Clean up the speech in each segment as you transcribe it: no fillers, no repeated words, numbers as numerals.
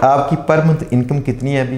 آپ کی per month income کتنی ہے ابھی؟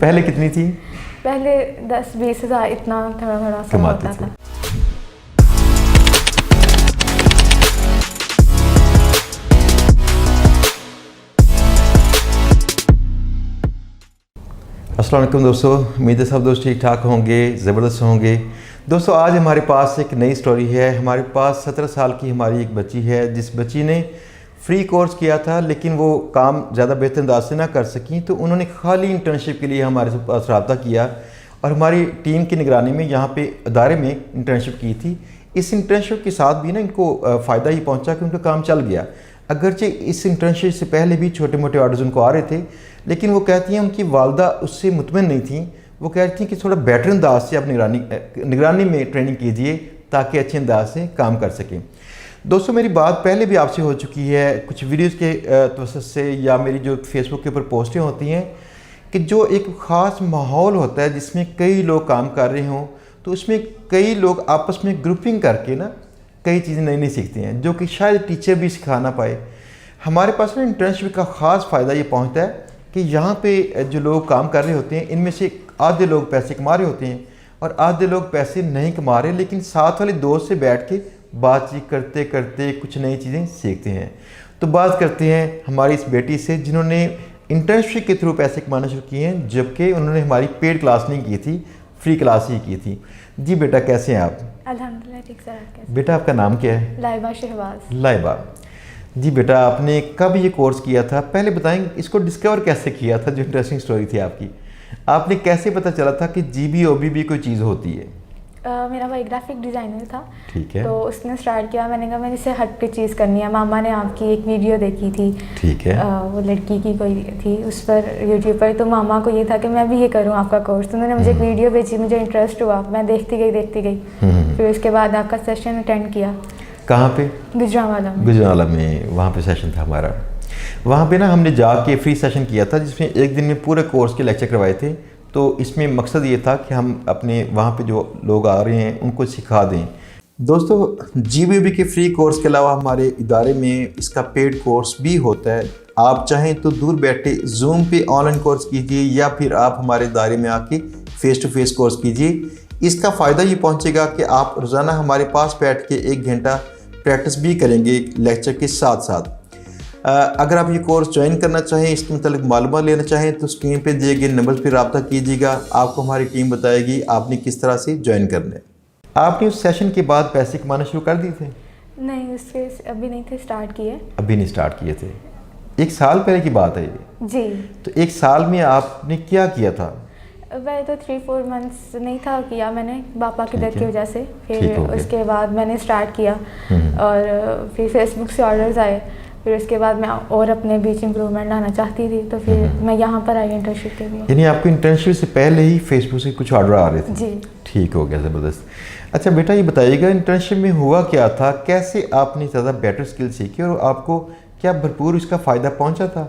پہلے کتنی تھی؟ پہلے 10-20 ہزار اتنا تھوڑا تھوڑا سا ہوتا تھا. السلام علیکم دوستو، امید ہے سب دوست ٹھیک ٹھاک ہوں گے، زبردست ہوں گے. دوستو آج ہمارے پاس ایک نئی سٹوری ہے. ہمارے پاس 17 سال کی ہماری ایک بچی ہے، جس بچی نے فری کورس کیا تھا لیکن وہ کام زیادہ بہتر انداز سے نہ کر سکیں، تو انہوں نے خالی انٹرنشپ کے لیے ہمارے پاس رابطہ کیا اور ہماری ٹیم کی نگرانی میں یہاں پہ ادارے میں انٹرنشپ کی تھی. اس انٹرنشپ کے ساتھ بھی نا ان کو فائدہ ہی پہنچا کہ ان کا کام چل گیا. اگرچہ اس انٹرنشپ سے پہلے بھی چھوٹے موٹے آرڈرز ان کو آ رہے تھے، لیکن وہ کہتی ہیں ان کی والدہ اس سے مطمئن نہیں تھیں. وہ کہہ رہی تھیں کہ تھوڑا بیٹر انداز سے آپ نگرانی میں ٹریننگ کیجئے تاکہ اچھے انداز سے کام کر سکیں. دوستو میری بات پہلے بھی آپ سے ہو چکی ہے کچھ ویڈیوز کے توسط سے، یا میری جو فیس بک کے اوپر پوسٹیں ہوتی ہیں، کہ جو ایک خاص ماحول ہوتا ہے جس میں کئی لوگ کام کر رہے ہوں، تو اس میں کئی لوگ آپس میں گروپنگ کر کے نا کئی چیزیں نئی نئی سیکھتے ہیں جو کہ شاید ٹیچر بھی سکھا نہ پائے. ہمارے پاس نا انٹرنشپ کا خاص فائدہ یہ پہنچتا ہے کہ یہاں پہ جو لوگ کام کر رہے ہوتے ہیں ان میں سے آدھے لوگ پیسے کما رہے ہوتے ہیں اور آدھے لوگ پیسے نہیں کما رہے، لیکن ساتھ والے دوست سے بیٹھ کے بات چیت کرتے کرتے کچھ نئی چیزیں سیکھتے ہیں. تو بات کرتے ہیں ہماری اس بیٹی سے جنہوں نے انٹرنشپ کے تھرو پیسے کمانا شروع کیے ہیں، جبکہ انہوں نے ہماری پیڈ کلاس نہیں کی تھی، فری کلاس ہی کی تھی. جی بیٹا کیسے ہیں آپ؟ الحمدللہ ٹھیک سر. آپ کیسے؟ بیٹا آپ کا نام کیا ہے؟ لائبہ شہباز. لائبہ جی. بیٹا آپ نے کب یہ کورس کیا تھا؟ پہلے بتائیں اس کو ڈسکور کیسے کیا تھا؟ جو انٹرسٹنگ سٹوری تھی آپ کی، آپ نے کیسے پتہ چلا تھا کہ جی بی او بی بھی کوئی چیز ہوتی ہے؟ میرا بھائی گرافک ڈیزائنر تھا. ٹھیک ہے. تو اس نے اسٹارٹ کیا، میں نے کہا میں اسے ہٹ کے چیز کرنی ہے. ماما نے آپ کی ایک ویڈیو دیکھی تھی. ٹھیک ہے. وہ لڑکی کی کوئی تھی اس پر یوٹیوب پر، تو ماما کو یہ تھا کہ میں بھی یہ کروں آپ کا کورس. تو انہوں نے مجھے ایک ویڈیو بھیجی، مجھے انٹرسٹ ہوا، میں دیکھتی گئی. پھر اس کے بعد آپ کا سیشن اٹینڈ کیا. کہاں پہ؟ گجرانوالہ میں. گجرانوالہ میں وہاں پہ سیشن تھا ہمارا. وہاں پہ نا ہم نے جا کے فری سیشن کیا تھا جس میں ایک دن میں پورے کورس کے لیکچر کروائے تھے. تو اس میں مقصد یہ تھا کہ ہم اپنے وہاں پہ جو لوگ آ رہے ہیں ان کو سکھا دیں. دوستو جی بی او بی کے فری کورس کے علاوہ ہمارے ادارے میں اس کا پیڈ کورس بھی ہوتا ہے. آپ چاہیں تو دور بیٹھے زوم پہ آن لائن کورس کیجیے، یا پھر آپ ہمارے ادارے میں آ کے فیس ٹو فیس کورس کیجیے. اس کا فائدہ یہ پہنچے گا کہ آپ روزانہ ہمارے پاس بیٹھ کے 1 گھنٹہ پریکٹس بھی کریں گے لیکچر کے ساتھ ساتھ. اگر آپ یہ کورس جوائن کرنا چاہیں، اس کے متعلق معلومات لینا چاہیں، تو اسکرین پہ دیے گئے نمبر پہ رابطہ کیجیے گا. آپ کو ہماری ٹیم بتائے گی آپ نے کس طرح سے جوائن کرنا ہے. آپ نے اس سیشن کے بعد پیسے کمانا شروع کر دیے تھے؟ نہیں، اس کے ابھی نہیں تھے اسٹارٹ کیے. ابھی نہیں اسٹارٹ کیے تھے. 1 سال پہلے کی بات ہے یہ؟ جی. تو 1 سال میں آپ نے کیا کیا تھا؟ میں تو 3-4 منتھس نہیں تھا کیا میں نے، پاپا کی ڈیتھ کی وجہ سے. پھر اس کے بعد میں نے اسٹارٹ کیا اور پھر فیس بک سے آرڈرز آئے. پھر اس کے بعد میں اور اپنے بیچ امپرومنٹ لانا چاہتی تھی، تو پھر میں یہاں پر آئی انٹرنشپ کے لیے. یعنی آپ کو انٹرنشپ سے پہلے ہی فیس بک سے کچھ آرڈر آ رہے تھے؟ جی. ٹھیک ہو گیا، زبردست. اچھا بیٹا یہ بتائیے گا انٹرنشپ میں ہوا کیا تھا، کیسے آپ نے زیادہ بیٹر اسکل سیکھی اور آپ کو کیا بھرپور اس کا فائدہ پہنچا تھا؟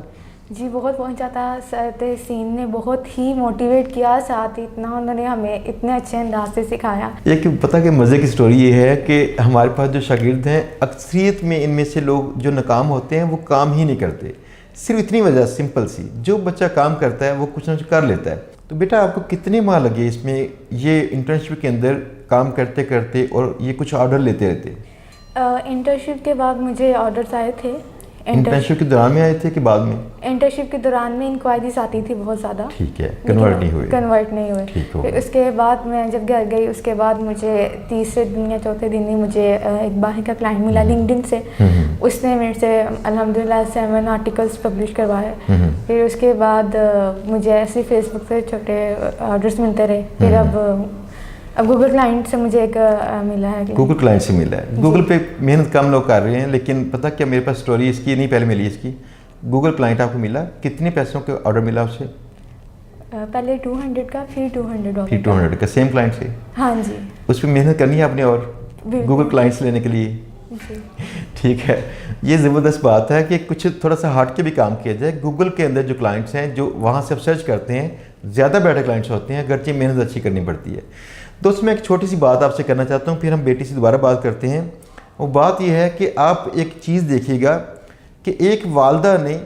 جی بہت پہنچا تھا. سر تحسین نے بہت ہی موٹیویٹ کیا، ساتھ ہی اتنا انہوں نے ہمیں اتنے اچھے انداز سے سکھایا. ایک پتہ کہ مزے کی سٹوری یہ ہے کہ ہمارے پاس جو شاگرد ہیں اکثریت میں ان میں سے لوگ جو ناکام ہوتے ہیں وہ کام ہی نہیں کرتے. صرف اتنی وجہ سمپل سی، جو بچہ کام کرتا ہے وہ کچھ نہ کچھ کر لیتا ہے. تو بیٹا آپ کو کتنے ماہ لگے اس میں یہ انٹرنشپ کے اندر کام کرتے کرتے اور یہ کچھ آرڈر لیتے رہتے؟ انٹرنشپ کے بعد مجھے آرڈرز آئے تھے. انٹرنشپ کے دوران میں آئے تھے کہ بعد میں؟ انٹرنشپ کے دوران میں انکوائریز آتی تھی بہت زیادہ. ٹھیک ہے. کنورٹ نہیں ہوئے؟ پھر اس کے بعد میں جب گھر گئی، اس کے بعد مجھے تیسرے دن یا چوتھے دن ہی مجھے ایک باہر کا کلائنٹ ملا لنکڈن سے. اس نے میرے سے الحمدللہ 7 آرٹیکلس پبلش کروائے. پھر اس کے بعد مجھے ایسے فیس بک سے چھوٹے آرڈرس ملتے رہے. پھر اب گوگل کلائنٹ سے مجھے ایک ملا ہے. گوگل کلائنٹ سے ملا ہے. گوگل پہ محنت کم لوگ کر رہے ہیں، لیکن پتہ کیا میرے پاس سٹوری اس کی نہیں پہلے ملی. اس کی گوگل کلائنٹ آپ کو ملا، کتنے پیسوں کا آرڈر ملا اس سے؟ پہلے 200 کا، پھر 200 پھر 200 کا. سیم کلائنٹ سے؟ ہاں جی. اس پہ محنت کرنی ہے آپ نے اور گوگل کلائنٹس لینے کے لیے. ٹھیک ہے. یہ زبردست بات ہے کہ کچھ تھوڑا سا ہٹ کے بھی کام کیا جائے. گوگل کے اندر جو کلائنٹس ہیں جو وہاں سے سرچ کرتے ہیں زیادہ بیٹر کلائنٹس ہوتے ہیں، اگرچہ محنت اچھی کرنی پڑتی ہے. دوست میں ایک چھوٹی سی بات آپ سے کرنا چاہتا ہوں، پھر ہم بیٹی سے دوبارہ بات کرتے ہیں. وہ بات یہ ہے کہ آپ ایک چیز دیکھیے گا کہ ایک والدہ نے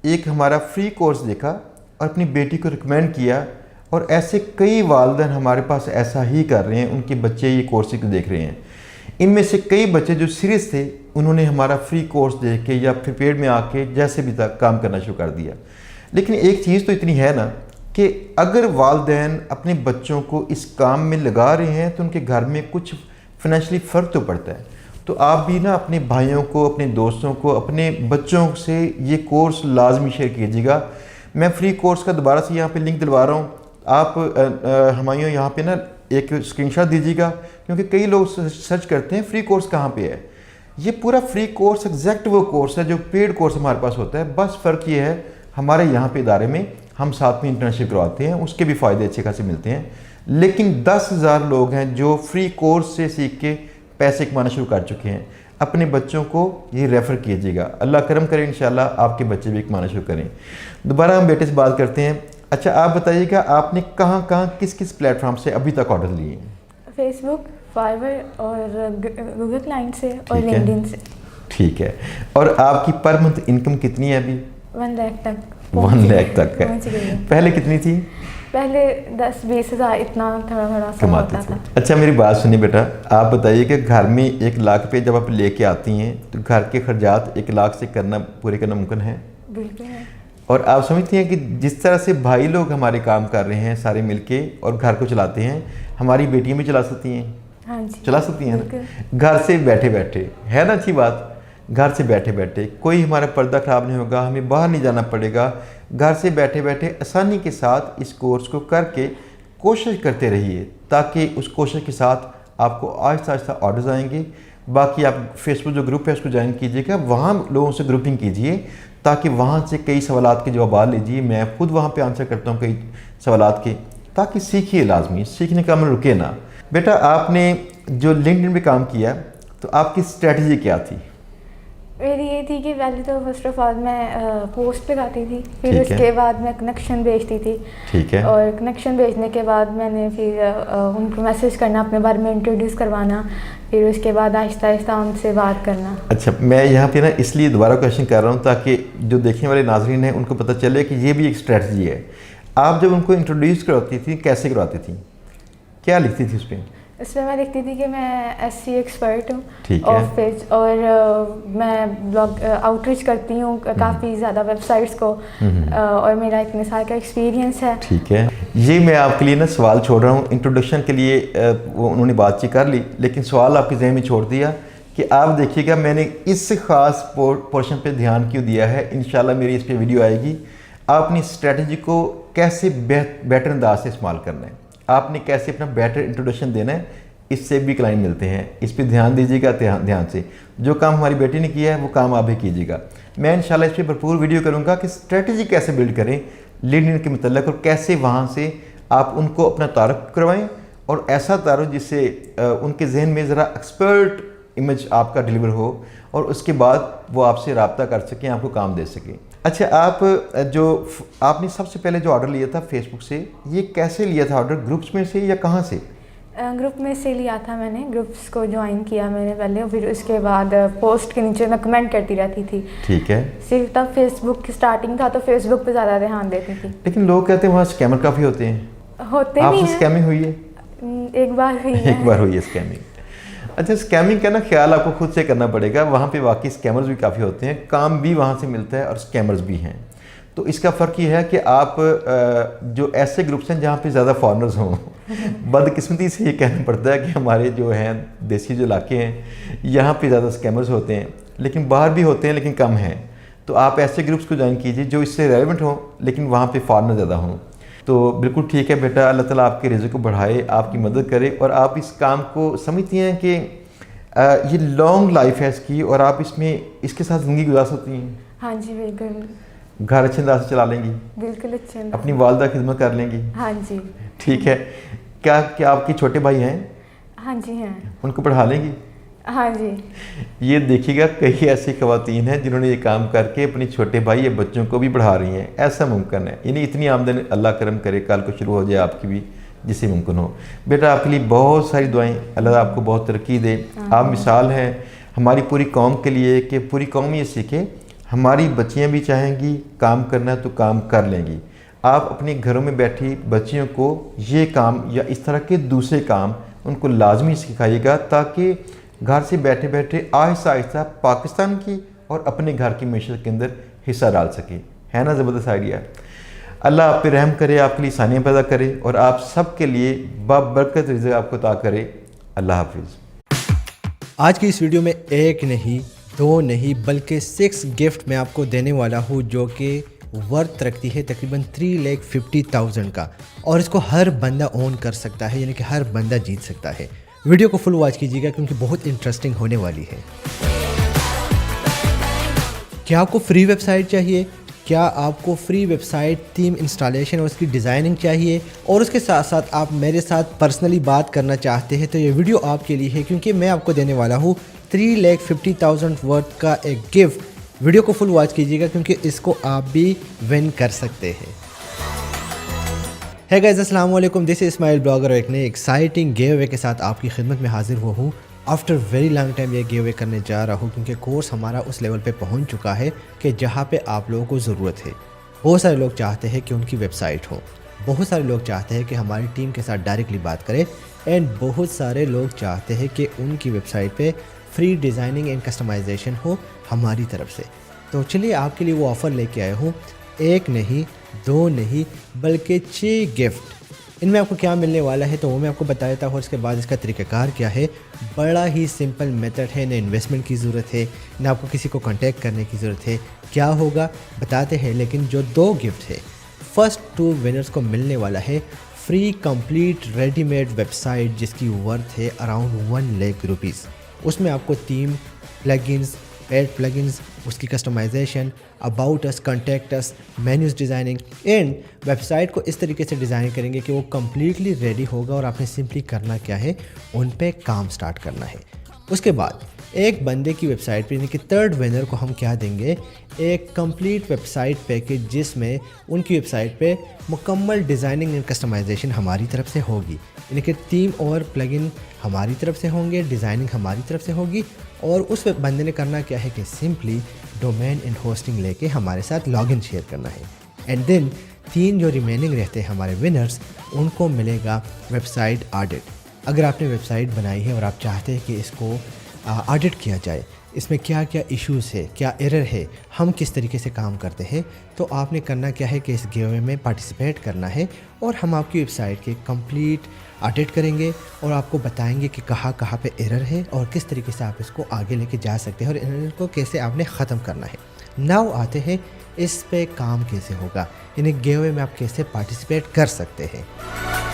ایک ہمارا فری کورس دیکھا اور اپنی بیٹی کو ریکمینڈ کیا, اور ایسے کئی والدین ہمارے پاس ایسا ہی کر رہے ہیں, ان کے بچے یہ کورس دیکھ رہے ہیں. ان میں سے کئی بچے جو سیریس تھے انہوں نے ہمارا فری کورس دیکھ کے یا پریپیئرڈ میں آ کے جیسے بھی تک کام کرنا شروع کر دیا. لیکن ایک چیز تو اتنی ہے نا کہ اگر والدین اپنے بچوں کو اس کام میں لگا رہے ہیں تو ان کے گھر میں کچھ فائنینشلی فرق تو پڑتا ہے. تو آپ بھی نا اپنے بھائیوں کو, اپنے دوستوں کو, اپنے بچوں سے یہ کورس لازمی شیئر کیجیے گا. میں فری کورس کا دوبارہ سے یہاں پہ لنک دلوا رہا ہوں, آپ ہمایوں یہاں پہ نا ایک اسکرین شاٹ دیجیے گا, کیونکہ کئی لوگ سرچ کرتے ہیں فری کورس کہاں پہ ہے. یہ پورا فری کورس ایگزیکٹ وہ کورس ہے جو پیڈ کورس ہمارے پاس ہوتا ہے, بس فرق یہ ہے ہمارے یہاں پہ ادارے میں ہم ساتھ میں انٹرنشپ کرواتے ہیں, اس کے بھی فائدے اچھے خاصے ملتے ہیں. لیکن 10,000 لوگ ہیں جو فری کورس سے سیکھ کے پیسے کمانا شروع کر چکے ہیں. اپنے بچوں کو یہ ریفر کیجیے گا, اللہ کرم کرے انشاءاللہ آپ کے بچے بھی کمانا شروع کریں. دوبارہ ہم بیٹے سے بات کرتے ہیں. اچھا آپ بتائیے گا آپ نے کہاں کہاں کس کس پلیٹ فارم سے ابھی تک آرڈر لیے ہیں؟ فیس بک, فائبر اور گوگل کلائنٹ سے اور لنکڈن سے. ٹھیک ہے. اور آپ کی پر منتھ انکم کتنی ہے ابھی؟ 1 لاکھ تک. 1 لاکھ تک ہے. پہلے کتنی تھی؟ پہلے 10-20 ہزار اتنا تھوڑا تھوڑا کماتے تھے. اچھا میری بات سنیے بیٹا, آپ بتائیے کہ گھر میں 1 لاکھ پہ جب آپ لے کے آتی ہیں تو گھر کے خرچات 1 لاکھ سے پورے کرنا ممکن ہے؟ بالکل ہے. اور آپ سمجھتی ہیں کہ جس طرح سے بھائی لوگ ہمارے کام کر رہے ہیں سارے مل کے اور گھر کو چلاتے ہیں, ہماری بیٹیاں بھی چلا سکتی ہیں؟ ہاں جی چلا سکتی ہیں نا, گھر سے بیٹھے بیٹھے. ہے نا اچھی بات؟ گھر سے بیٹھے بیٹھے کوئی ہمارا پردہ خراب نہیں ہوگا, ہمیں باہر نہیں جانا پڑے گا. گھر سے بیٹھے بیٹھے آسانی کے ساتھ اس کورس کو کر کے کوشش کرتے رہیے, تاکہ اس کوشش کے ساتھ آپ کو آہستہ آہستہ آرڈرز آئیں گے. باقی آپ فیس بک جو گروپ ہے اس کو جوائن کیجیے گا, وہاں لوگوں سے گروپنگ کیجیے تاکہ وہاں سے کئی سوالات کے جوابات لیجیے. میں خود وہاں پہ آنسر کرتا ہوں کئی سوالات کے, تاکہ سیکھیے, لازمی سیکھنے کا عمل رکے نا. بیٹا آپ نے جو لنکڈن پہ کام کیا تو آپ کی اسٹریٹجی کیا تھی؟ میری یہ تھی کہ پہلے تو فرسٹ آف آل میں پوسٹ لگاتی تھی, پھر اس کے بعد میں کنیکشن بھیجتی تھی. ٹھیک ہے. اور کنیکشن بھیجنے کے بعد میں نے پھر ان کو میسیج کرنا, اپنے بارے میں انٹروڈیوس کروانا, پھر اس کے بعد آہستہ آہستہ ان سے بات کرنا. اچھا میں یہاں پہ نا اس لیے دوبارہ کویشچن کر رہا ہوں تاکہ جو دیکھنے والے ناظرین ہیں ان کو پتہ چلے کہ یہ بھی ایک اسٹریٹجی ہے. آپ جب ان کو انٹروڈیوس کرواتی تھی کیسے کرواتی تھی, کیا لکھتی تھی اس پہ؟ اس میں لکھتی تھی کہ میں SC ایکسپرٹ ہوں. ٹھیک ہے. اور میں بلاگ آؤٹ ریچ کرتی ہوں کافی زیادہ ویب سائٹس کو, اور میرا اتنے سال کا ایکسپیرینس ہے. ٹھیک ہے. یہ میں آپ کے لیے نا سوال چھوڑ رہا ہوں, انٹروڈکشن کے لیے وہ انہوں نے بات چیت کر لی, لیکن سوال آپ کے ذہن میں چھوڑ دیا کہ آپ دیکھیے گا میں نے اس خاص پورشن پہ دھیان کیوں دیا ہے. انشاءاللہ میری اس پہ ویڈیو آئے گی. آپ نے اسٹریٹجی کو کیسے بیٹر انداز سے استعمال کرنا ہے, آپ نے کیسے اپنا بیٹر انٹروڈکشن دینا ہے, اس سے بھی کلائنٹ ملتے ہیں. اس پہ دھیان دیجیے گا, دھیان سے. جو کام ہماری بیٹی نے کیا ہے وہ کام آپ بھی کیجیے گا. میں انشاءاللہ اس پہ بھرپور ویڈیو کروں گا کہ اسٹریٹجی کیسے بلڈ کریں لنکڈن کے متعلق, اور کیسے وہاں سے آپ ان کو اپنا تعارف کروائیں, اور ایسا تعارف جس سے ان کے ذہن میں ذرا ایکسپرٹ امیج آپ کا ڈیلیور ہو, اور اس کے بعد وہ آپ سے رابطہ کر سکیں, آپ کو کام دے سکیں. اچھا آپ نے سب سے پہلے جو آرڈر لیا تھا فیس بک سے, یہ کیسے لیا تھا آرڈر, گروپس میں سے یا کہاں سے؟ گروپ میں سے لیا تھا میں نے, گروپس کو جوائن کیا میں نے پہلے, پھر اس کے بعد پوسٹ کے نیچے میں کمنٹ کرتی رہتی تھی. ٹھیک ہے. صرف تب فیس بک کی اسٹارٹنگ تھا تو فیس بک پہ زیادہ دھیان دیتی تھی. لیکن لوگ کہتے ہیں وہاں اسکیمر کافی ہوتے ہیں. ہوتے آپ بھی سے ہیں. اسکیمنگ ہوئی ہے؟ ایک بار ہوئی ہے. ایک بار ہوئی ہے اسکیمنگ. اچھا اسکیمنگ کا نا خیال آپ کو خود سے کرنا پڑے گا, وہاں پہ واقعی اسکیمرز بھی کافی ہوتے ہیں, کام بھی وہاں سے ملتا ہے اور اسکیمرز بھی ہیں. تو اس کا فرق یہ ہے کہ آپ جو ایسے گروپس ہیں جہاں پہ زیادہ فارنرز ہوں, بدقسمتی سے یہ کہنا پڑتا ہے کہ ہمارے جو ہیں دیسی جو علاقے ہیں یہاں پہ زیادہ اسکیمرز ہوتے ہیں, لیکن باہر بھی ہوتے ہیں لیکن کم ہیں. تو آپ ایسے گروپس کو جوائن کیجیے جو اس سے ریلیونٹ ہوں لیکن وہاں پہ فارنر زیادہ ہوں. تو بالکل ٹھیک ہے بیٹا, اللہ تعالیٰ آپ کے رزق کو بڑھائے, آپ کی مدد کرے, اور آپ اس کام کو سمجھتی ہیں کہ یہ لانگ لائف ہے اس کی, اور آپ اس کے ساتھ زندگی گزار سکتی ہیں. ہاں جی بالکل. گھر اچھے انداز سے چلا لیں گی, بالکل اچھے, اپنی والدہ خدمت کر لیں گی. ہاں جی. ٹھیک ہے. کیا آپ کے چھوٹے بھائی ہیں؟ ہاں جی ہیں. ان کو پڑھا لیں گی؟ ہاں جی. یہ دیکھیے گا کئی ایسی خواتین ہیں جنہوں نے یہ کام کر کے اپنے چھوٹے بھائی یا بچوں کو بھی پڑھا رہی ہیں. ایسا ممکن ہے, یعنی اتنی آمدن اللہ کرم کرے کل کو شروع ہو جائے آپ کی بھی, جسے ممکن ہو. بیٹا آپ کے لیے بہت ساری دعائیں, اللہ آپ کو بہت ترقی دے. آپ مثال ہیں ہماری پوری قوم کے لیے کہ پوری قوم یہ سیکھے ہماری بچیاں بھی چاہیں گی کام کرنا تو کام کر لیں گی. آپ اپنے گھروں میں بیٹھی بچیوں کو یہ کام یا اس طرح کے دوسرے کام ان کو لازمی سکھائیے گا تاکہ گھر سے بیٹھے بیٹھے آہستہ آہستہ پاکستان کی اور اپنے گھر کی معیشت کے اندر حصہ ڈال سکیں. ہے نا زبردست آئیڈیا؟ اللہ آپ پہ رحم کرے, آپ کے لیے آسانیاں پیدا کرے اور آپ سب کے لیے بابرکت رزق آپ کو عطا کرے. اللہ حافظ. آج کی اس ویڈیو میں ایک نہیں, دو نہیں, بلکہ 6 گفٹ میں آپ کو دینے والا ہوں جو کہ ورتھ رکھتی ہے تقریباً 3,50,000 کا, اور اس کو ہر بندہ اون کر سکتا ہے, یعنی کہ ہر بندہ جیت سکتا ہے. ویڈیو کو فل واچ کیجیے گا کیونکہ بہت انٹرسٹنگ ہونے والی ہے. کیا آپ کو فری ویب سائٹ چاہیے؟ کیا آپ کو free website theme installation اور اس کی ڈیزائننگ چاہیے, اور اس کے ساتھ ساتھ آپ میرے ساتھ پرسنلی بات کرنا چاہتے ہیں تو یہ ویڈیو آپ کے لیے ہے, کیونکہ میں آپ کو دینے والا ہوں 3,50,000 ورتھ کا ایک گفٹ. ویڈیو کو فل واچ کیجیے گا کیونکہ اس کو آپ بھی ون کر سکتے ہیں. ہے گائز, السلام علیکم, دس از اسماعیل بلاگر, اور ایک نئے ایکسائٹنگ گیو اوے کے ساتھ آپ کی خدمت میں حاضر ہوا ہوں. آفٹر ویری لانگ ٹائم یہ گیو اوے کرنے جا رہا ہوں کیونکہ کورس ہمارا اس لیول پہ پہنچ چکا ہے کہ جہاں پہ آپ لوگوں کو ضرورت ہے. بہت سارے لوگ چاہتے ہیں کہ ان کی ویب سائٹ ہو, بہت سارے لوگ چاہتے ہیں کہ ہماری ٹیم کے ساتھ ڈائریکٹلی بات کرے, اینڈ بہت سارے لوگ چاہتے ہیں کہ ان کی ویب سائٹ پہ فری ڈیزائننگ اینڈ کسٹمائزیشن ہو ہماری طرف سے. تو چلیے آپ کے لیے وہ آفر لے کے آیا ہوں, ایک نہیں, دو نہیں, بلکہ 6 گفٹ. ان میں آپ کو کیا ملنے والا ہے تو وہ میں آپ کو بتا دیتا ہوں, اور اس کے بعد اس کا طریقہ کار کیا ہے. بڑا ہی سمپل میتھڈ ہے, نہ انویسٹمنٹ کی ضرورت ہے, نہ آپ کو کسی کو کانٹیکٹ کرنے کی ضرورت ہے. کیا ہوگا بتاتے ہیں, لیکن جو 2 گفٹ ہے, فرسٹ 2 ونرز کو ملنے والا ہے free complete ready made website جس کی ورتھ ہے اراؤنڈ 1 لاکھ روپیز. اس میں آپ کو تھیم, پلگنز, پیڈ پلگنز, اس کی customization, about us, contact us, menus designing, and website کو اس طریقے سے ڈیزائن کریں گے کہ وہ کمپلیٹلی ریڈی ہوگا, اور آپ نے سمپلی کرنا کیا ہے, ان پہ کام سٹارٹ کرنا ہے. اس کے بعد ایک بندے کی ویب سائٹ پہ, یعنی کہ 3rd ونر کو ہم کیا دیں گے, ایک کمپلیٹ ویب سائٹ پیکج جس میں ان کی ویب سائٹ پہ مکمل ڈیزائننگ اینڈ کسٹمائزیشن ہماری طرف سے ہوگی, یعنی کہ تھیم اور پلگن ہماری طرف سے ہوں گے, ڈیزائننگ ہماری طرف سے ہوگی, اور اس بندے نے کرنا کیا ہے کہ سمپلی ڈومین اینڈ ہوسٹنگ لے کے ہمارے ساتھ لاگ ان شیئر کرنا ہے. اینڈ دین 3 جو ریمیننگ رہتے ہیں ہمارے ونرز, ان کو ملے گا ویب سائٹ آڈٹ. اگر آپ نے ویب سائٹ بنائی ہے اور آپ چاہتے ہیں کہ اس کو آڈٹ کیا جائے, اس میں کیا کیا ایشوز ہے, کیا ایرر ہے, ہم کس طریقے سے کام کرتے ہیں, تو آپ نے کرنا کیا ہے کہ اس گیو اوے میں پارٹیسپیٹ کرنا ہے, اور ہم آپ کی ویب سائٹ کے کمپلیٹ آڈٹ کریں گے اور آپ کو بتائیں گے کہ کہاں کہاں پہ ایرر ہے اور کس طریقے سے آپ اس کو آگے لے کے جا سکتے ہیں, اور ایرر کو کیسے آپ نے ختم کرنا ہے. ناؤ آتے ہیں اس پہ کام کیسے ہوگا, یعنی گیو اوے میں آپ کیسے پارٹیسپیٹ کر سکتے ہیں.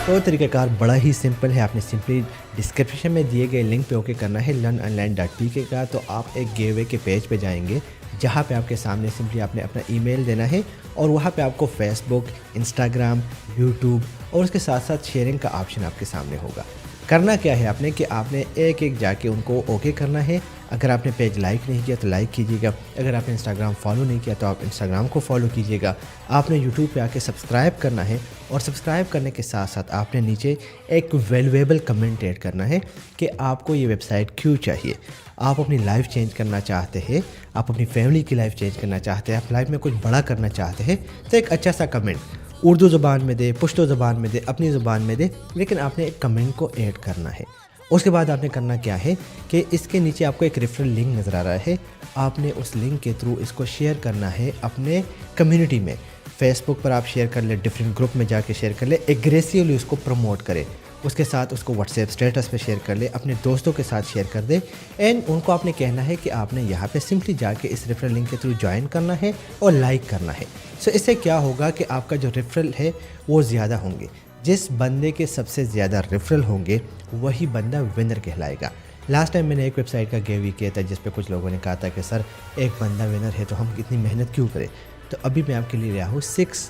تو طریقہ کار بڑا ہی سمپل ہے, آپ نے سمپلی ڈسکرپشن میں دیے گئے لنک پہ اوکے کرنا ہے learnonline.pk کا. تو آپ ایک گیو اوے کے پیج پہ جائیں گے جہاں پہ آپ کے سامنے سمپلی آپ نے اپنا ای میل دینا ہے, اور وہاں پہ آپ کو فیس بک, انسٹاگرام, یوٹیوب اور اس کے ساتھ ساتھ شیئرنگ کا آپشن آپ کے سامنے ہوگا. کرنا کیا ہے آپ نے کہ آپ نے ایک ایک جا کے ان کو اوکے کرنا ہے. اگر آپ نے پیج لائک نہیں کیا تو لائک کیجیے گا, اگر آپ نے انسٹاگرام فالو نہیں کیا تو آپ انسٹاگرام کو فالو کیجیے گا. آپ نے یوٹیوب پہ آ کے سبسکرائب کرنا ہے, اور سبسکرائب کرنے کے ساتھ ساتھ آپ نے نیچے ایک ویلیویبل کمنٹ ایڈ کرنا ہے کہ آپ کو یہ ویب سائٹ کیوں چاہیے. آپ اپنی لائف چینج کرنا چاہتے ہیں, آپ اپنی فیملی کی لائف چینج کرنا چاہتے ہیں, آپ لائف میں کچھ بڑا کرنا چاہتے ہیں, تو ایک اچھا سا کمنٹ اردو زبان میں دے, پشتو زبان میں دے, اپنی زبان میں دے, لیکن آپ نے ایک کمنٹ کو ایڈ کرنا ہے. اس کے بعد آپ نے کرنا کیا ہے کہ اس کے نیچے آپ کو ایک ریفرل لنک نظر آ رہا ہے, آپ نے اس لنک کے تھرو اس کو شیئر کرنا ہے اپنے کمیونٹی میں. فیس بک پر آپ شیئر کر لیں, ڈفرینٹ گروپ میں جا کے شیئر کر لیں, ایگریسیولی اس کو پروموٹ کریں. اس کے ساتھ اس کو واٹس ایپ اسٹیٹس پہ شیئر کر لیں, اپنے دوستوں کے ساتھ شیئر کر دیں, اینڈ ان کو آپ نے کہنا ہے کہ آپ نے یہاں پہ سمپلی جا کے اس ریفرل لنک کے تھرو جوائن کرنا ہے اور لائک کرنا ہے. سو اس سے کیا ہوگا کہ آپ کا جو ریفرل ہے وہ زیادہ ہوں گے. جس بندے کے سب سے زیادہ ریفرل ہوں گے وہی بندہ ونر کہلائے گا. لاسٹ ٹائم میں نے ایک ویب سائٹ کا گیو اوے کیا تھا جس پہ کچھ لوگوں نے کہا تھا کہ سر ایک بندہ ونر ہے تو ہم اتنی محنت کیوں کریں. تو ابھی میں آپ کے لیے لیا ہوں 6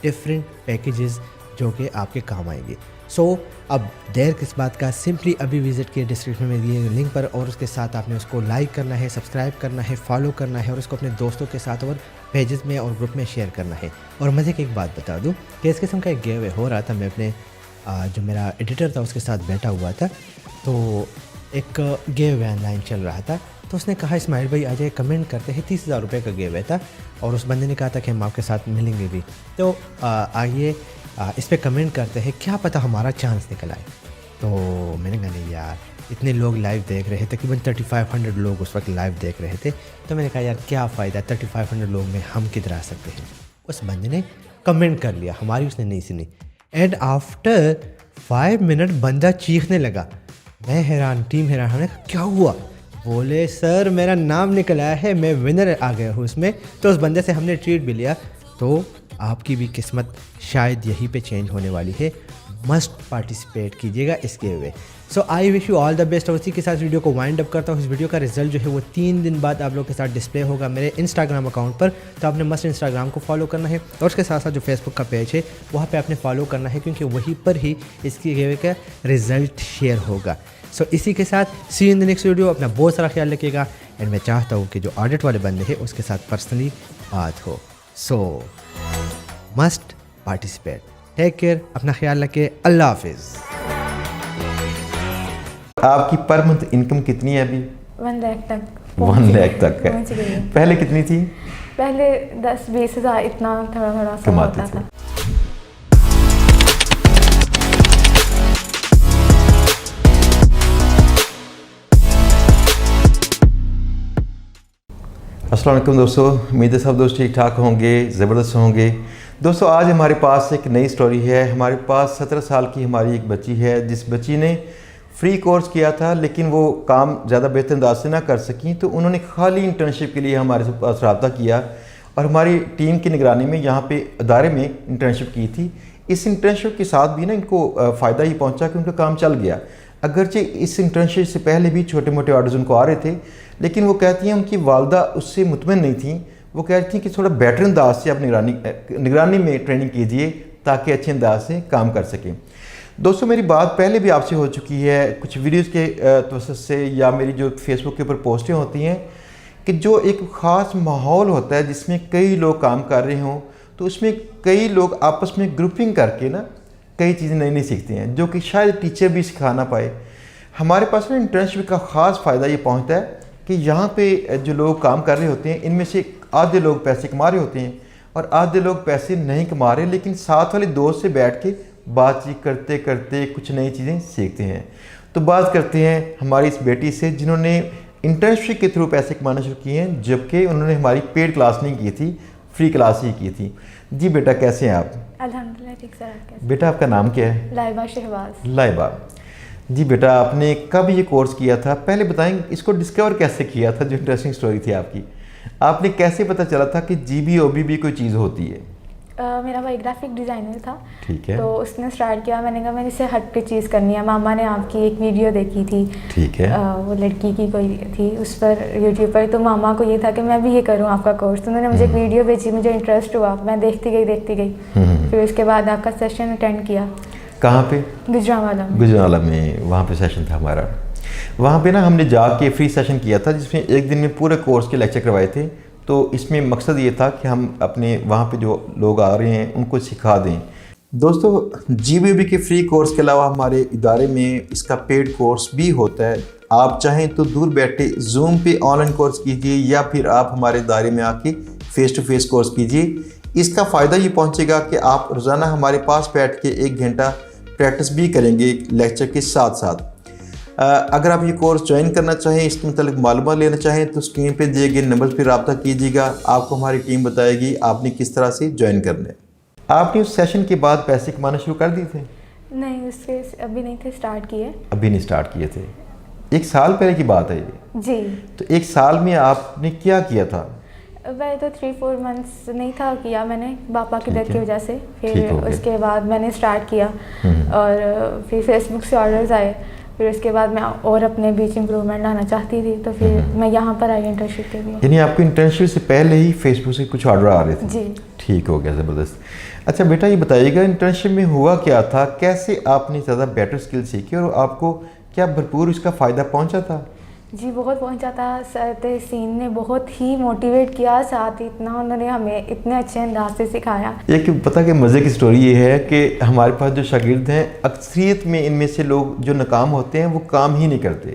ڈفرینٹ پیکیجز جو کہ آپ کے کام آئیں گے. سو اب دیر کس بات کا, سمپلی ابھی وزٹ کیے ڈسکرپشن میں دیے گئے لنک پر, اور اس کے ساتھ آپ نے اس کو لائک کرنا ہے, سبسکرائب کرنا ہے, فالو کرنا ہے, اور اس کو اپنے دوستوں کے ساتھ اور پیجز میں اور گروپ میں شیئر کرنا ہے. اور مزے کی ایک بات بتا دوں کہ اس قسم کا ایک گیو اوے ہو رہا تھا, میں اپنے جو میرا ایڈیٹر تھا اس کے ساتھ بیٹھا ہوا تھا, تو ایک گیو اوے آن لائن چل رہا تھا. تو اس نے کہا اسماعیل بھائی آ جائے کمنٹ کرتے ہیں. 30,000 روپے کا گیو ہے تھا اور اس بندے نے کہا تھا کہ ہم آپ کے ساتھ ملیں گے بھی. تو آئیے اس پہ کمنٹ کرتے ہیں, کیا پتہ ہمارا چانس نکل آئے. تو میں نے کہا نہیں یار, اتنے لوگ لائیو دیکھ رہے تھے, تقریباً 3500 لوگ اس وقت لائیو دیکھ رہے تھے. تو میں نے کہا یار کیا فائدہ, 3500 لوگ میں ہم کدھر آ سکتے ہیں. اس بندے نے کمنٹ کر لیا, ہماری اس نے نہیں سنی. اینڈ آفٹر 5 منٹ بندہ چیخنے لگا. میں حیران, ٹیم حیران, ہم نے کہا کیا ہوا؟ بولے سر میرا نام نکل آیا ہے, میں ونر آ گیا ہوں اس میں. تو اس بندے سے ہم نے ٹریٹ بھی لیا. تو آپ کی بھی قسمت شاید یہیں پہ چینج ہونے والی ہے. مسٹ پارٹیسپیٹ کیجیے گا اس کے ہوئے. So I wish you all the best. اور اسی کے ساتھ ویڈیو کو وائنڈ اپ کرتا ہوں. اس ویڈیو کا رزلٹ جو ہے وہ 3 دن بعد آپ لوگ کے ساتھ ڈسپلے ہوگا میرے انسٹاگرام اکاؤنٹ پر. تو آپ نے مسٹ انسٹاگرام کو فالو کرنا ہے اور اس کے ساتھ ساتھ جو فیس بک کا پیج ہے وہاں پہ آپ نے فالو کرنا ہے, کیونکہ وہیں پر ہی اس کی گیو کا رزلٹ شیئر ہوگا. سو اسی کے ساتھ سی ان دی نیکسٹ ویڈیو. اپنا بہت سارا خیال رکھیے گا. اینڈ میں چاہتا ہوں کہ جو آڈٹ والے بندے ہیں اس کے ساتھ پرسنلی بات ہو. سو مسٹ پارٹیسپیٹ. ٹیک کیئر, اپنا خیال رکھیں. اللہ حافظ. آپ کی پر منتھ انکم کتنی ہے ابھی؟ 1 لاکھ تک. 1 لاکھ تک ہے. پہلے کتنی تھی؟ پہلے 10-20 ہزار اتنا تھوڑا تھوڑا سا کماتے ہوتا تھے. تھا. السلام علیکم دوستو, امید ہے سب دوست ٹھیک ٹھاک ہوں گے, زبردست ہوں گے. دوستو آج ہمارے پاس ایک نئی سٹوری ہے. ہمارے پاس 17 سال کی ہماری ایک بچی ہے جس بچی نے فری کورس کیا تھا, لیکن وہ کام زیادہ بہتر انداز سے نہ کر سکیں. تو انہوں نے خالی انٹرنشپ کے لیے ہمارے پاس رابطہ کیا اور ہماری ٹیم کی نگرانی میں یہاں پہ ادارے میں انٹرنشپ کی تھی. اس انٹرنشپ کے ساتھ بھی نا ان کو فائدہ ہی پہنچا کہ ان کا کام چل گیا. اگرچہ اس انٹرنشپ سے پہلے بھی چھوٹے موٹے آرڈرز ان کو آ رہے تھے, لیکن وہ کہتی ہیں ان کی والدہ اس سے مطمئن نہیں تھیں. وہ کہتی تھیں کہ تھوڑا بیٹر انداز سے آپ نگرانی میں ٹریننگ کیجئے تاکہ اچھے انداز سے کام کر سکیں. دوستو میری بات پہلے بھی آپ سے ہو چکی ہے کچھ ویڈیوز کے توسط سے, یا میری جو فیس بک کے اوپر پوسٹیں ہوتی ہیں, کہ جو ایک خاص ماحول ہوتا ہے جس میں کئی لوگ کام کر رہے ہوں, تو اس میں کئی لوگ آپس میں گروپنگ کر کے نا کئی چیزیں نئی سیکھتے ہیں جو کہ شاید ٹیچر بھی سکھا نہ پائے. ہمارے پاس نا انٹرنشپ کا خاص فائدہ یہ پہنچتا ہے کہ یہاں پہ جو لوگ کام کر رہے ہوتے ہیں ان میں سے آدھے لوگ پیسے کما رہے ہوتے ہیں اور آدھے لوگ پیسے نہیں کما رہے, لیکن ساتھ والے دوست سے بیٹھ کے بات چیت کرتے کرتے کچھ نئی چیزیں سیکھتے ہیں. تو بات کرتے ہیں ہماری اس بیٹی سے جنہوں نے انٹرنشپ کے تھرو پیسے کمانا شروع کیے ہیں, جبکہ انہوں نے ہماری پیڈ کلاس نہیں کی تھی, فری کلاس ہی کی تھی. جی بیٹا کیسے ہیں آپ؟ الحمدللہ ٹھیک سر. آپ کیسے؟ بیٹا آپ کا نام کیا ہے؟ لائبہ شہباز. لائبہ. جی بیٹا آپ نے کب یہ کورس کیا تھا؟ پہلے بتائیں اس کو ڈسکور کیسے کیا تھا, جو انٹرسٹنگ سٹوری تھی آپ کی. آپ نے کیسے پتہ چلا تھا کہ جی بی او بی بھی کوئی چیز ہوتی ہے؟ میرا بھائی گرافک ڈیزائنر تھا. ٹھیک ہے. تو اس نے اسٹارٹ کیا, میں نے کہا میں نے اس سے ہٹ کے چیز کرنی ہے. ماما نے آپ کی ایک ویڈیو دیکھی تھی. ٹھیک ہے. وہ لڑکی کی کوئی تھی اس پر یوٹیوب پر, تو ماما کو یہ تھا کہ میں بھی یہ کروں آپ کا کورس. تو انہوں نے مجھے ایک ویڈیو بھیجی, مجھے انٹرسٹ ہوا, میں دیکھتی گئی. پھر اس کے بعد آپ کا سیشن اٹینڈ کیا. کہاں پہ؟ گجرانوالا میں. گجرانوالا میں, وہاں پہ سیشن تھا ہمارا. وہاں پہ نا ہم نے جا کے فری سیشن کیا تھا جس میں ایک دن میں پورے کورس کے لیکچر کروائے تھے. تو اس میں مقصد یہ تھا کہ ہم اپنے وہاں پہ جو لوگ آ رہے ہیں ان کو سکھا دیں. دوستو جی بی او بی کے فری کورس کے علاوہ ہمارے ادارے میں اس کا پیڈ کورس بھی ہوتا ہے. آپ چاہیں تو دور بیٹھے زوم پہ آن لائن کورس کیجیے, یا پھر آپ ہمارے ادارے میں آ کے فیس ٹو فیس کورس کیجیے. اس کا فائدہ یہ پہنچے گا کہ آپ روزانہ ہمارے پاس بیٹھ کے 1 گھنٹہ پریکٹس بھی کریں گے لیکچر کے ساتھ ساتھ. اگر آپ یہ کورس جوائن کرنا چاہیں, اس کے متعلق معلومات لینا چاہیں, تو اسکرین پہ دیے گئے نمبر پہ رابطہ کیجیے گا. آپ کو ہماری ٹیم بتائے گی آپ نے کس طرح سے جوائن کرنا ہے. آپ نے اس سیشن کے بعد پیسے کمانا شروع کر دیے تھے؟ نہیں, اس کے ابھی نہیں تھے اسٹارٹ کیے. ابھی نہیں اسٹارٹ کیے تھے. 1 سال پہلے کی بات ہے یہ؟ جی. تو 1 سال میں آپ نے کیا کیا تھا؟ میں تو 3-4 منتھس نہیں تھا کیا میں نے, پاپا کی ڈیتھ کی وجہ سے. پھر اس کے بعد میں نے اسٹارٹ کیا اور پھر فیس بک سے آرڈرز آئے. پھر اس کے بعد میں اور اپنے بیچ امپرومنٹ لانا چاہتی تھی, تو پھر میں یہاں پر آئی انٹرنشپ کے لیے. یعنی آپ کو انٹرنشپ سے پہلے ہی فیس بک سے کچھ آرڈر آ رہے تھے؟ جی. ٹھیک ہو گیا, زبردست. اچھا بیٹا یہ بتائیے گا انٹرنشپ میں ہوا کیا تھا, کیسے آپ نے زیادہ بیٹر اسکل سیکھی, اور آپ کو کیا بھرپور اس کا فائدہ پہنچا تھا؟ جی بہت پہنچا تھا. سر تحسین نے بہت ہی موٹیویٹ کیا, ساتھ اتنا انہوں نے ہمیں اتنے اچھے انداز سے سکھایا. ایک پتہ کہ مزے کی سٹوری یہ ہے کہ ہمارے پاس جو شاگرد ہیں اکثریت میں ان میں سے لوگ جو ناکام ہوتے ہیں وہ کام ہی نہیں کرتے,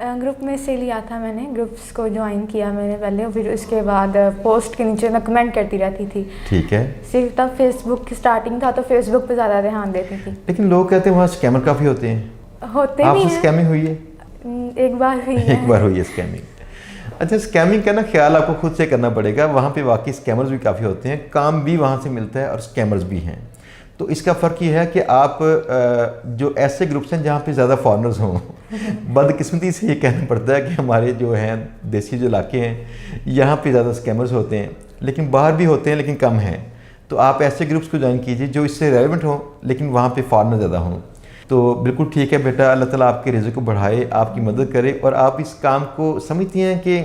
گروپ میں سے لیا تھا میں نے, گروپس کو جوائن کیا میں نے پہلے, پھر اس کے بعد پوسٹ کے نیچے میں کمنٹ کرتی رہتی تھی. ٹھیک ہے. صرف تب فیس بک کی اسٹارٹنگ تھا تو فیس بک پہ زیادہ دھیان دیتی تھی. لیکن لوگ کہتے ہیں وہاں اسکیمر کافی ہوتے ہیں, ہوتے آپ بھی سے ہیں. اسکیمنگ ہوئی ہے؟ ایک بار ہوئی ہے. ایک بار ہوئی ہے اسکیمنگ. اچھا, اسکیمنگ کا نا خیال آپ کو خود سے کرنا پڑے گا, وہاں پہ واقعی اسکیمرز بھی کافی ہوتے ہیں, کام بھی وہاں سے ملتا ہے اور اسکیمرز بھی ہیں. تو اس کا فرق یہ ہے کہ آپ جو ایسے گروپس ہیں جہاں پہ زیادہ فارنرز ہوں, بدقسمتی سے یہ کہنا پڑتا ہے کہ ہمارے جو ہیں دیسی جو علاقے ہیں یہاں پہ زیادہ اسکیمرز ہوتے ہیں, لیکن باہر بھی ہوتے ہیں لیکن کم ہیں. تو آپ ایسے گروپس کو جوائن کیجیے جو اس سے ریلیونٹ ہوں لیکن وہاں پہ فارنر زیادہ ہوں. تو بالکل ٹھیک ہے بیٹا, اللہ تعالیٰ آپ کے رزق کو بڑھائے, آپ کی مدد کرے, اور آپ اس کام کو سمجھتی ہیں کہ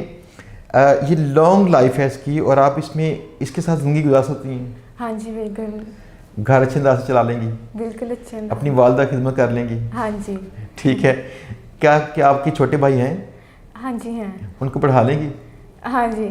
یہ لانگ لائف ہے اس کی, اور آپ اس میں اس کے ساتھ زندگی گزار سکتی ہیں. ہاں جی بالکل. گھر اچھے انداز سے چلا لیں گی, بالکل اچھے انداز. اپنی والدہ خدمت کر لیں گی. ہاں جی. ٹھیک ہے. کیا آپ کے چھوٹے بھائی ہیں؟ ہاں جی ہیں. ان کو پڑھا لیں گی؟ ہاں جی.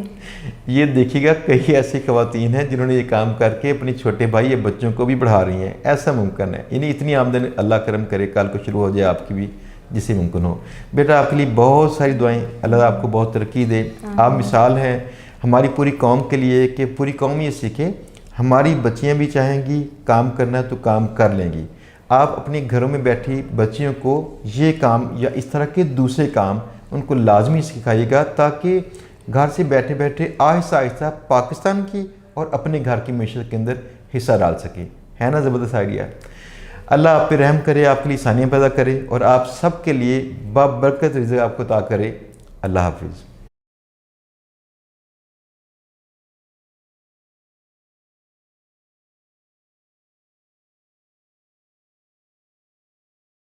یہ دیکھیے گا کئی ایسی خواتین ہیں جنہوں نے یہ کام کر کے اپنے چھوٹے بھائی یا بچوں کو بھی پڑھا رہی ہیں. ایسا ممکن ہے, یعنی اتنی آمدن اللہ کرم کرے کل کو شروع ہو جائے آپ کی بھی, جسے ممکن ہو. بیٹا آپ کے لیے بہت ساری دعائیں, اللہ آپ کو بہت ترقی دے. آپ مثال ہیں ہماری پوری قوم کے لیے کہ پوری قوم یہ سیکھے, ہماری بچیاں بھی چاہیں گی کام کرنا تو کام کر لیں گی. آپ اپنے گھروں میں بیٹھی بچیوں کو یہ کام یا اس طرح کے دوسرے کام ان کو لازمی سکھائیے گا, تاکہ گھر سے بیٹھے بیٹھے آہستہ آہستہ پاکستان کی اور اپنے گھر کی معیشت کے اندر حصہ ڈال سکیں. ہے نا زبردست آئیڈیا؟ اللہ آپ پہ رحم کرے, آپ کے لیے آسانیاں پیدا کرے, اور آپ سب کے لیے بابرکت رزق آپ کو عطا کرے. اللہ حافظ.